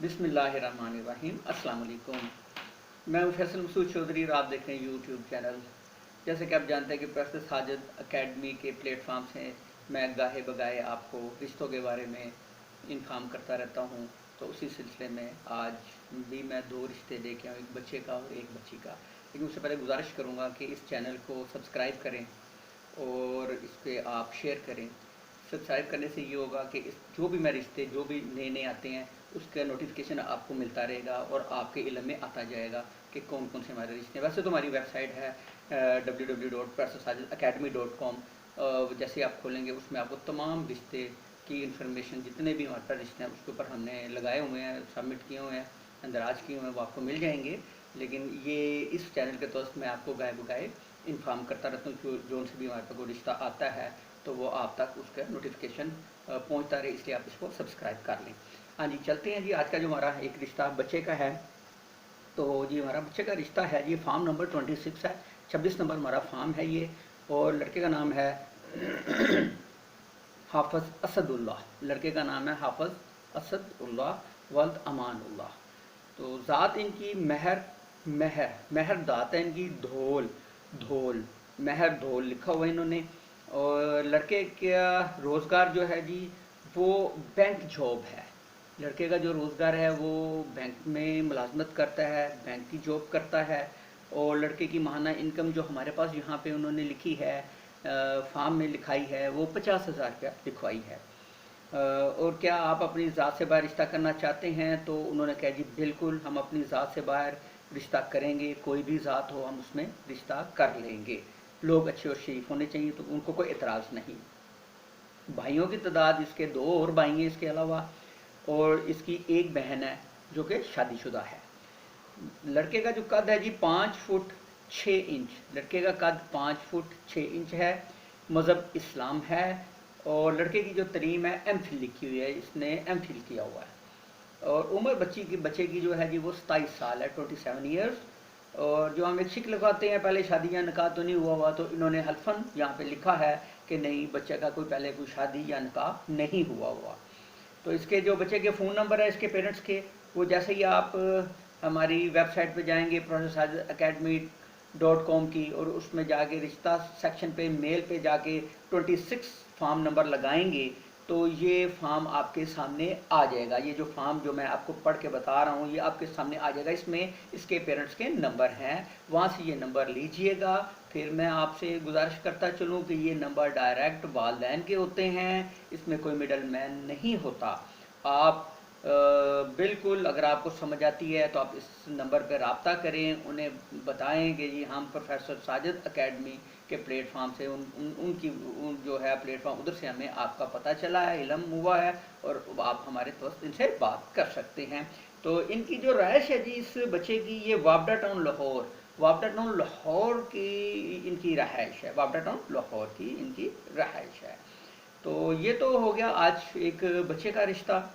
बिस्मिल्लाहिर्रहमानिर्रहीम। अस्सलाम वालेकुम। मैं हूं फैसल मसूद चौधरी और आप देख रहे हैं यूट्यूब चैनल। जैसे कि आप जानते हैं कि प्रोफेसर साजिद एकेडमी के प्लेटफॉर्म से मैं गाहे बगाए आपको रिश्तों के बारे में इन्फॉर्म करता रहता हूं। तो उसी सिलसिले में आज भी मैं दो रिश्ते लेके आऊँ, एक बच्चे का और एक बच्ची का। लेकिन उससे पहले गुजारिश करूँगा कि इस चैनल को सब्सक्राइब करें और इस पर आप शेयर करें। सब्सक्राइब करने से ये होगा कि इस जो भी मैं रिश्ते जो भी नए नए आते हैं उसका नोटिफिकेशन आपको मिलता रहेगा और आपके इल्म में आता जाएगा कि कौन कौन से हमारे रिश्ते हैं। वैसे तो हमारी वेबसाइट है www.professorsajidacademy.com। जैसे आप खोलेंगे उसमें आपको तमाम रिश्ते की इन्फॉर्मेशन, जितने भी हमारे पास रिश्ते हैं उसके ऊपर हमने लगाए हुए हैं, सबमिट किए हुए हैं, अंदराज किए हुए हैं, वो आपको मिल जाएंगे। लेकिन ये इस चैनल के तौर मैं आपको गाए बगाए इन्फॉर्म करता रहता हूँ। जो उनसे भी हमारे पास कोई रिश्ता आता है तो वो आप तक उसका नोटिफिकेशन पहुंचता रहे, इसलिए आप इसको सब्सक्राइब कर लें। हाँ जी, चलते हैं जी। आज का जो हमारा एक रिश्ता बच्चे का है, तो जी हमारा बच्चे का रिश्ता है जी, फार्म नंबर 26 है, 26 नंबर हमारा फार्म है ये। और लड़के का नाम है हाफिज असदुल्लाह। लड़के का नाम है हाफिज असदुल्लाह वल्द अमानुल्लाह। तो ज़ात इनकी महर महर महर दात है इनकी धोल धोल महर धोल लिखा हुआ है इन्होंने। और लड़के का रोज़गार जो है जी वो बैंक जॉब है। लड़के का जो रोज़गार है वो बैंक में मुलाजमत करता है, बैंक की जॉब करता है। और लड़के की माहाना इनकम जो हमारे पास यहाँ पे उन्होंने लिखी है, फार्म में लिखाई है, वो 50,000 रुपया लिखवाई है। और क्या आप अपनी ज़ात से बाहर रिश्ता करना चाहते हैं? तो उन्होंने कहा जी बिल्कुल, हम अपनी ज़ात से बाहर रिश्ता करेंगे, कोई भी ज़ात हो हम उसमें रिश्ता कर लेंगे। लोग अच्छे और शरीफ होने चाहिए, तो उनको कोई एतराज़ नहीं। भाइयों की तादाद इसके 2 और भाई हैं इसके अलावा, और इसकी एक बहन है जो कि शादीशुदा है। लड़के का जो कद है जी 5 फुट 6 इंच। लड़के का कद 5 फुट 6 इंच है। मज़हब इस्लाम है। और लड़के की जो तरीम है एम फिल लिखी हुई है, इसने एम फिल किया हुआ है। और उम्र बच्चे की जो है जी वो 27 साल है, 27 ईयर्स। और जो हम एक शिक लगाते हैं, पहले शादी या निकाह तो नहीं हुआ तो इन्होंने हल्फन यहाँ पे लिखा है कि नहीं, बच्चे का कोई पहले कोई शादी या निकाह नहीं हुआ। तो इसके जो बच्चे के फ़ोन नंबर है इसके पेरेंट्स के, वो जैसे ही आप हमारी वेबसाइट पे जाएंगे professorsajidacademy.com की, और उसमें जाके रिश्ता सेक्शन पे मेल पे जाके 26 फार्म नंबर लगाएंगे तो ये फार्म आपके सामने आ जाएगा। ये जो फार्म जो मैं आपको पढ़ के बता रहा हूँ ये आपके सामने आ जाएगा। इसमें इसके पेरेंट्स के नंबर हैं, वहाँ से ये नंबर लीजिएगा। फिर मैं आपसे गुजारिश करता चलूँ कि ये नंबर डायरेक्ट वालदैन के होते हैं, इसमें कोई मिडल मैन नहीं होता। आप बिल्कुल, अगर आपको समझ आती है तो आप इस नंबर पर रब्ता करें, उन्हें बताएं कि जी हम प्रोफेसर साजिद एकेडमी के प्लेटफॉर्म से जो है प्लेटफॉर्म, उधर से हमें आपका पता चला है, इल्म हुआ है, और आप हमारे दोस्त इनसे बात कर सकते हैं। तो इनकी जो रहायश है जी इस बच्चे की, ये वापडा टाउन लाहौर की इनकी रहायश है। वापडा टाउन लाहौर की इनकी रहायश है। तो ये तो हो गया आज एक बच्चे का रिश्ता।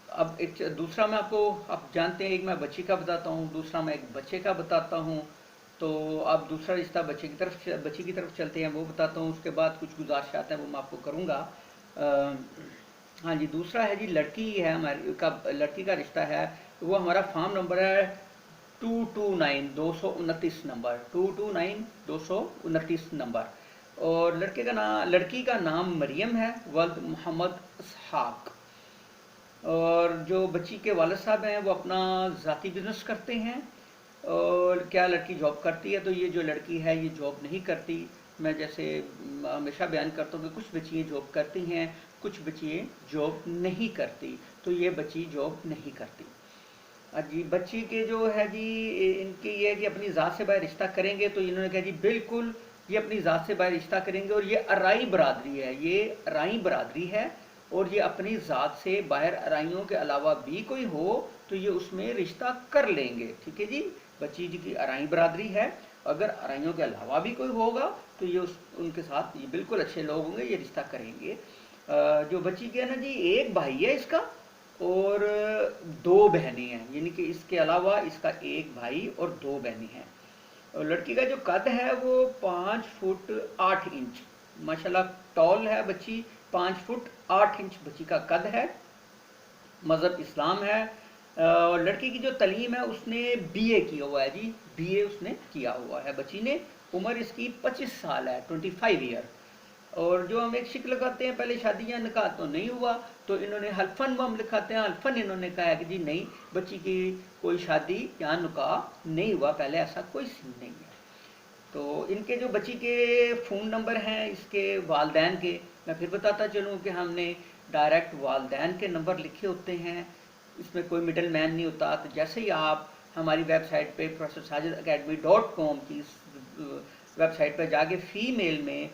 अब एक दूसरा मैं आपको, आप जानते हैं एक मैं बच्ची का बताता हूँ, दूसरा मैं एक बच्चे का बताता हूँ। तो अब दूसरा रिश्ता बच्ची की तरफ चलते हैं, वो बताता हूँ। उसके बाद कुछ गुजारिशात हैं वो मैं आपको करूँगा। हाँ जी, दूसरा है जी लड़की है हमारी का, लड़की का रिश्ता है। वो हमारा फार्म नंबर है 229 नंबर, 229 नंबर। और लड़की का नाम मरियम है, वल्द मोहम्मद इसहाक। और जो बच्ची के वालिद साहब हैं वो अपना ज़ाती बिज़नेस करते हैं। और क्या लड़की जॉब करती है? तो ये जो लड़की है ये जॉब नहीं करती। मैं जैसे हमेशा बयान करता हूँ कि कुछ बच्चियाँ जॉब करती हैं, कुछ बच्चियाँ जॉब नहीं करती। तो ये बच्ची जॉब नहीं करती। जी, बच्ची के जो है जी इनकी ये है कि अपनी ज़ात से बाहर रिश्ता करेंगे, तो इन्होंने कहा जी बिल्कुल ये अपनी ज़ात से बाहर रिश्ता करेंगे। और ये अराई बरादरी है, ये अराई बरादरी है। और ये अपनी ज़ात से बाहर अराइयों के अलावा भी कोई हो तो ये उसमें रिश्ता कर लेंगे। ठीक है जी, बच्ची जी की अराई बरादरी है। अगर अराइयों के अलावा भी कोई होगा तो ये उनके साथ ये बिल्कुल अच्छे लोग होंगे, ये रिश्ता करेंगे। जो बच्ची की है ना जी, एक भाई है इसका और 2 बहनें हैं, यानी कि इसके अलावा इसका एक भाई और 2 बहनें हैं। और लड़की का जो कद है वो 5 फुट 8 इंच, माशाल्लाह टॉल है बच्ची। 5 फुट 8 इंच बच्ची का कद है। مذہب اسلام ہے، اور لڑکی کی جو تعلیم ہے اس نے بی اے کیا ہوا ہے جی، بی اے اس نے کیا ہوا ہے بچی نے، عمر اس کی 25 سال ہے، 25 ایئر۔ اور جو ہم ایک شک لگاتے ہیں پہلے شادی یا نکاح تو نہیں ہوا، تو انہوں نے حلفن وہ ہم لکھاتے ہیں، حلفن انہوں نے کہا ہے کہ جی نہیں، بچی کی کوئی شادی یا نکاح نہیں ہوا، پہلے ایسا کوئی سین نہیں ہے۔ تو ان کے جو بچی کے فون نمبر ہیں اس کے والدین کے، میں پھر بتاتا چلوں کہ ہم نے ڈائریکٹ والدین کے نمبر لکھے ہوتے ہیں، اس میں کوئی مڈل مین نہیں ہوتا۔ تو جیسے ہی آپ ہماری ویب سائٹ پہ professor.sajid.academy.com کی ویب سائٹ پہ جا کے فی میل میں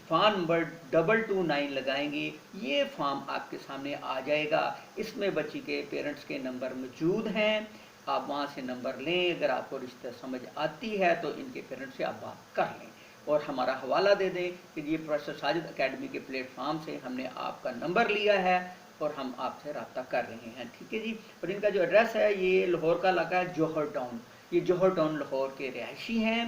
فارم نمبر 229 لگائیں گے، یہ فارم آپ کے سامنے آ جائے گا، اس میں بچی کے پیرنٹس کے نمبر موجود ہیں، آپ وہاں سے نمبر لیں، اگر آپ کو رشتہ سمجھ آتی ہے تو ان کے پیرنٹس سے آپ بات کر لیں اور ہمارا حوالہ دے دیں کہ یہ پروفیسر ساجد اکیڈمی کے پلیٹ فارم سے ہم نے آپ کا نمبر لیا ہے اور ہم آپ سے رابطہ کر رہے ہیں، ٹھیک ہے جی۔ اور ان کا جو ایڈریس ہے یہ لاہور کا علاقہ ہے جوہر ٹاؤن، یہ جوہر ٹاؤن لاہور کے رہائشی ہیں۔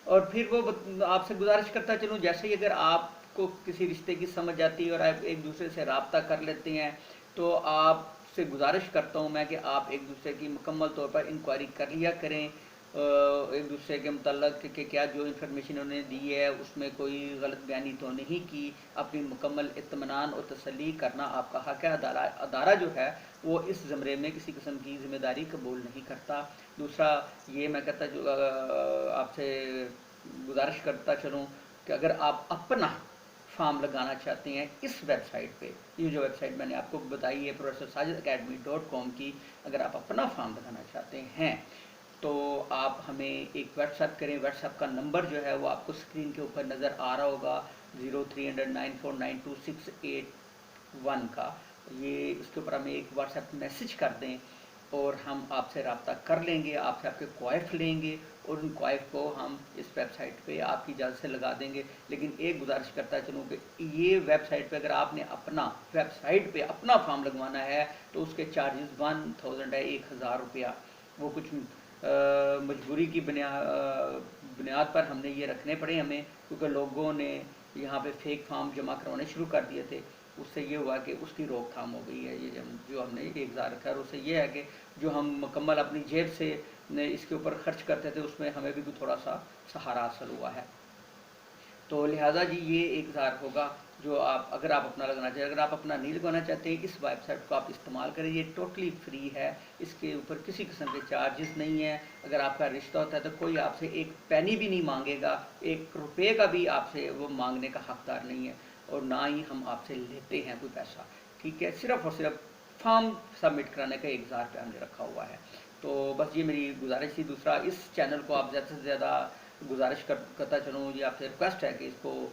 اور پھر وہ آپ سے گزارش کرتا چلوں، جیسے ہی اگر آپ کو کسی رشتے کی سمجھ آتی ہے اور آپ ایک دوسرے سے رابطہ کر لیتے ہیں تو آپ سے گزارش کرتا ہوں میں کہ آپ ایک دوسرے کی مکمل طور پر انکوائری کر لیا کریں، ایک دوسرے کے متعلق کہ کیا جو انفارمیشن انہوں نے دی ہے اس میں کوئی غلط بیانی تو نہیں کی، اپنی مکمل اطمینان اور تسلی کرنا آپ کا حق ہے۔ ادارہ جو ہے وہ اس زمرے میں کسی قسم کی ذمہ داری قبول نہیں کرتا۔ دوسرا یہ میں کہتا جو آپ سے گزارش کرتا چلوں کہ اگر آپ اپنا فارم لگانا چاہتے ہیں اس ویب سائٹ پہ، یہ جو ویب سائٹ میں نے آپ کو بتائی ہے professor.sajid.academy.com کی، اگر آپ اپنا فارم لگانا چاہتے ہیں تو آپ ہمیں ایک واٹس ایپ کریں، واٹس ایپ کا نمبر جو ہے وہ آپ کو اسکرین کے اوپر نظر آ رہا ہوگا 0309492681 کا، یہ اس کے اوپر ہمیں ایک واٹس ایپ میسج کر دیں اور ہم آپ سے رابطہ کر لیں گے، آپ سے آپ کے کوائف لیں گے اور ان کوائف کو ہم اس ویب سائٹ پہ آپ کی اجازت سے لگا دیں گے۔ لیکن ایک گزارش کرتا چلوں کہ یہ ویب سائٹ پہ اگر آپ نے اپنا ویب سائٹ پہ اپنا فارم لگوانا ہے تو اس کے چارجز 1000 ہے، 1000 روپیہ، وہ کچھ مجبوری کی بنیاد پر ہم نے یہ رکھنے پڑے ہمیں، کیونکہ لوگوں نے یہاں پہ فیک فارم جمع کروانے شروع کر دیے تھے، اس سے یہ ہوا کہ اس کی روک تھام ہو گئی ہے۔ یہ جو ہم نے 1000 رکھا ہے اس سے یہ ہے کہ جو ہم مکمل اپنی جیب سے اس کے اوپر خرچ کرتے تھے اس میں ہمیں بھی تھوڑا سا سہارا حاصل ہوا ہے۔ تو لہٰذا جی یہ 1000 ہوگا جو آپ اگر آپ اپنا لگانا چاہیں، اگر آپ اپنا نہیں لگوانا چاہتے ہیں اس ویب سائٹ کو آپ استعمال کریں، یہ ٹوٹلی فری ہے، اس کے اوپر کسی قسم کے چارجز نہیں ہیں۔ اگر آپ کا رشتہ ہوتا ہے تو کوئی آپ سے ایک پینی بھی نہیں مانگے گا، 1 روپے کا بھی آپ سے وہ مانگنے کا حقدار نہیں ہے، اور نہ ہی ہم آپ سے لیتے ہیں کوئی پیسہ، ٹھیک ہے، صرف اور صرف فارم سبمٹ کرانے کا 1000 روپیہ ہم نے رکھا ہوا ہے۔ تو بس یہ میری گزارش تھی۔ دوسرا اس چینل کو آپ زیادہ سے زیادہ گزارش کرتا چلوں، یہ آپ سے ریکویسٹ ہے کہ اس کو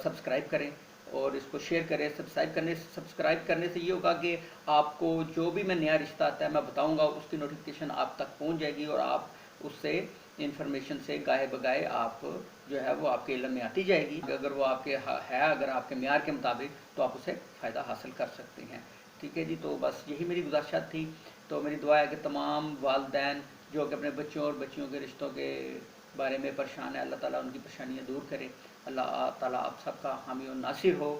سبسکرائب کریں اور اس کو شیئر کریں۔ سبسکرائب کرنے سے یہ ہوگا کہ آپ کو جو بھی میں نیا رشتہ آتا ہے میں بتاؤں گا، اس کی نوٹیفیکیشن آپ تک پہنچ جائے گی اور آپ اس سے انفارمیشن سے گاہے بگاہے آپ جو ہے وہ آپ کے علم میں آتی جائے گی، اگر وہ آپ کے ہے، اگر آپ کے معیار کے مطابق، تو آپ اسے فائدہ حاصل کر سکتے ہیں، ٹھیک ہے جی۔ تو بس یہی میری گزارشات تھی۔ تو میری دعا ہے کہ تمام والدین جو کہ اپنے بچوں اور بچیوں کے رشتوں کے بارے میں پریشان ہے، اللہ تعالیٰ ان کی پریشانیاں دور کرے، اللہ تعالیٰ آپ سب کا حامی و ناصر ہو۔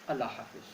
اللہ حافظ۔